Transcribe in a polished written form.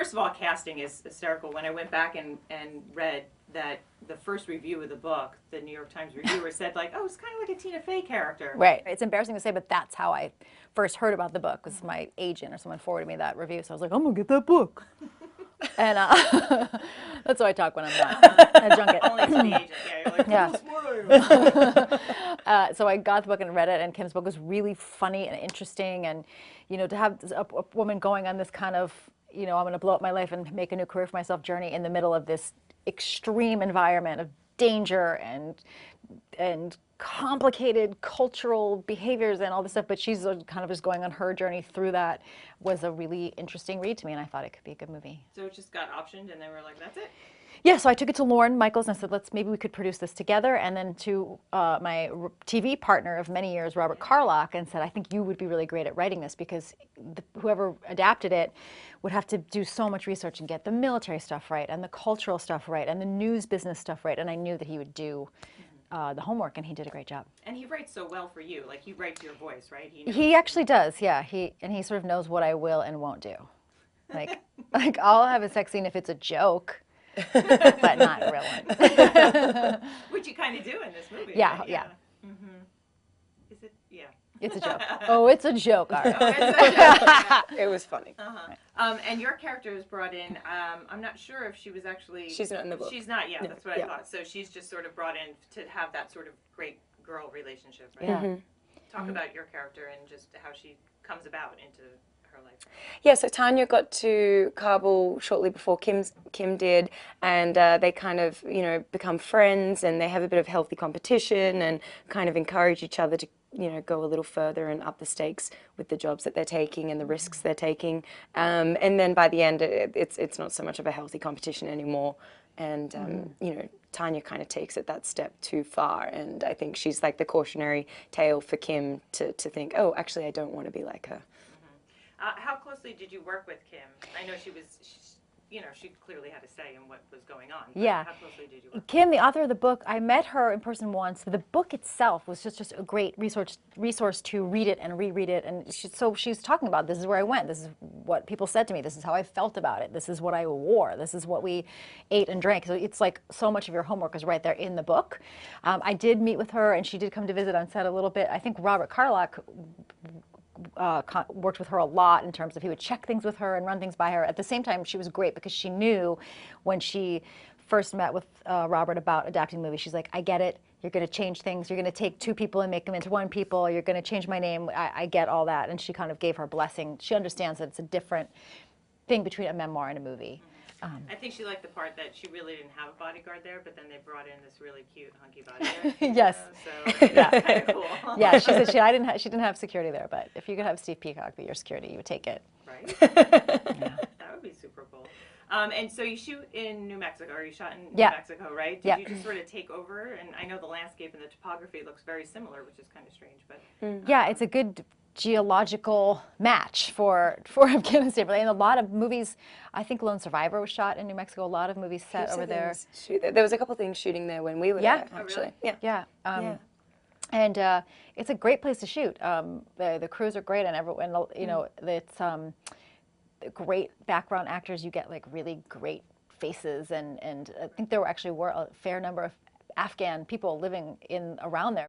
First of all, casting is hysterical. When I went back and read that the first review of the book, the New York Times reviewer said, like, oh, it's kind of like a Tina Fey character. Right. It's embarrassing to say, but that's how I first heard about the book, was my agent or someone forwarded me that review. So I was like, I'm going to get that book. And that's how I talk when I'm not at a junket. Only to the agent. Yeah, you're like, So I got the book and read it, and Kim's book was really funny and interesting. And, you know, to have a woman going on this kind of, you know, I'm going to blow up my life and make a new career for myself journey in the middle of this extreme environment of danger and complicated cultural behaviors and all this stuff, but she's kind of just going on her journey through that, was a really interesting read to me, and I thought it could be a good movie. So it just got optioned, and they were like, that's it? Yeah, so I took it to Lauren Michaels and I said, maybe we could produce this together, and then to my TV partner of many years, Robert Carlock, and said, I think you would be really great at writing this, because whoever adapted it would have to do so much research and get the military stuff right, and the cultural stuff right, and the news business stuff right, and I knew that he would do the homework, and he did a great job. And he writes so well for you. Like, he writes your voice, right? He actually does, yeah. He sort of knows what I will and won't do. Like I'll have a sex scene if it's a joke, but not a real one. Which you kind of do in this movie. Yeah, right? yeah. Mm-hmm. Is it? Yeah. It's a joke. Oh, it's a joke, all right. Oh, it's a joke. It was funny. And your character is brought in, I'm not sure if she was actually... She's not in the book. She's not, yeah, No. that's what I thought. So she's just sort of brought in to have that sort of great girl relationship, right? Yeah. Talk about your character and just how she comes about into her life. Yeah, so Tanya got to Kabul shortly before Kim did, and they kind of, you know, become friends, and they have a bit of healthy competition and kind of encourage each other to, you know, go a little further and up the stakes with the jobs that they're taking and the risks they're taking. And then by the end, it's not so much of a healthy competition anymore. And, you know, Tanya kind of takes it that step too far. And I think she's like the cautionary tale for Kim to think, oh, actually, I don't want to be like her. How closely did you work with Kim? I know you know, she clearly had a say in what was going on. Yeah. How closely did you work? Kim, the author of the book, I met her in person once. The book itself was just a great resource to read it and reread it. And so she's talking about, this is where I went. This is what people said to me. This is how I felt about it. This is what I wore. This is what we ate and drank. So it's like so much of your homework is right there in the book. I did meet with her, and she did come to visit on set a little bit. I think Robert Carlock worked with her a lot in terms of he would check things with her and run things by her. At the same time, she was great because she knew when she first met with Robert about adapting the movie, she's like, I get it. You're going to change things. You're going to take two people and make them into one people. You're going to change my name. I get all that. And she kind of gave her blessing. She understands that it's a different thing between a memoir and a movie. I think she liked the part that she really didn't have a bodyguard there, but then they brought in this really cute hunky bodyguard. Yes. So that's kind of cool. Yeah, she said she didn't have security there, but if you could have Steve Peacock be your security, you would take it. Right. Yeah. That would be super cool. And so you shoot in New Mexico, or you shot in New Mexico, right? Did you just sort of take over? And I know the landscape and the topography looks very similar, which is kind of strange, but yeah, it's a good geological match for Afghanistan. But in a lot of movies, I think Lone Survivor was shot in New Mexico. A lot of movies set over there. There was a couple things shooting there when we were there, actually. Oh, really? Yeah. And it's a great place to shoot. The crews are great, and everyone, you know, it's great background actors. You get like really great faces, and I think there were a fair number of Afghan people living around there.